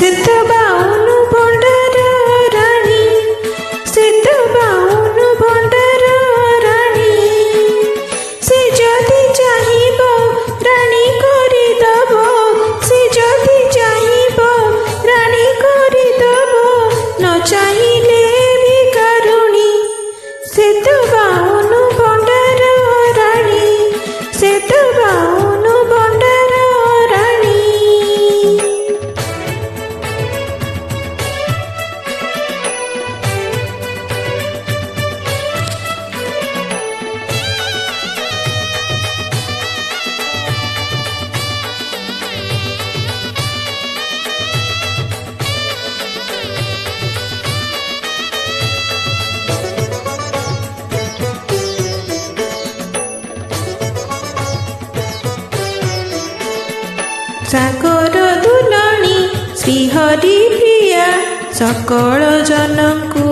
ବାଉନ ଭଣ୍ଡାର ରାଣୀ, ଶ୍ଵେତ ବାଉନ ଭଣ୍ଡାର ରାଣୀ। ସେ ଯଦି ଚାହିଁବ ରାଣୀ କରିଦବ, ସେ ଯଦି ଚାହିଁବ ରାଣୀ କରିଦବ, ନ ଚାହିଁଲେ ଭିକାରୁଣୀ। ଶ୍ଵେତ ବାଉନ ଭଣ୍ଡାର ରାଣୀ, ଶ୍ଵେତ ବାଉନ ଭଣ୍ଡାର ରାଣୀ। ସାଗର ଦୁଲଣୀ ଶ୍ରୀହରି ପ୍ରିୟା, ସକଳ ଜନଙ୍କୁ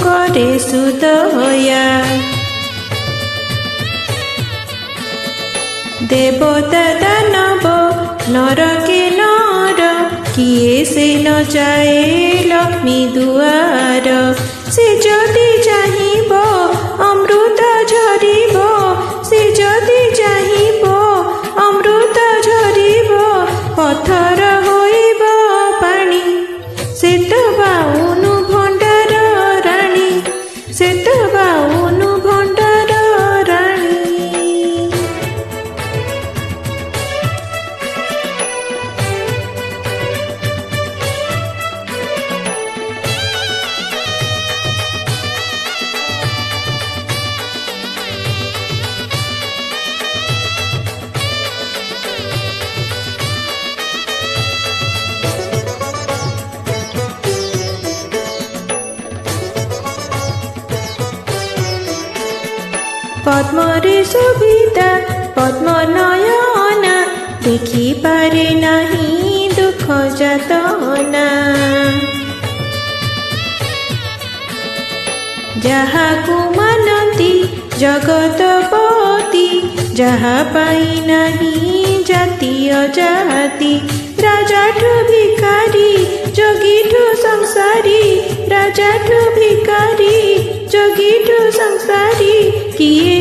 କରେ ସୁଦୟା। ଦେବତା ଦାନବ ନରକେ ନର, କିଏ ସେ ନ ଯାଏ ଲକ୍ଷ୍ମୀ ଦୁଆର। ସେ ଯଦି ଚାହିଁବ ଅମୃତ ଝରିବ, ସେ ଯଦି ଚାହିଁବ ଅମୃତ ଝରିବ, ପଥର ହୋଇବ ପାଣି। ଶ୍ଵେତ ବାଉନ ଭଣ୍ଡାର ରାଣୀ, ଶ୍ଵେତ ବାଉନ ଭଣ୍ଡାର ରାଣୀ। ପଦ୍ମରେ ଶୋଭିତା ପଦ୍ମ ନୟନା, ଦେଖିପାରେ ନାହିଁ ଦୁଃଖ ଯାତନା। ଯାହାକୁ ମାନନ୍ତି ଜଗତପତି, ଯାହା ପାଇ ନାହିଁ ଜାତୀୟ ଜାତି। ରାଜାଠୁ ଭିକାରୀ ଯୋଗୀଠୁ ସଂସାରୀ, ରାଜାଠୁ ଭିକାରୀ ଯୋଗୀଠୁ ସଂସାରୀ, କିଏ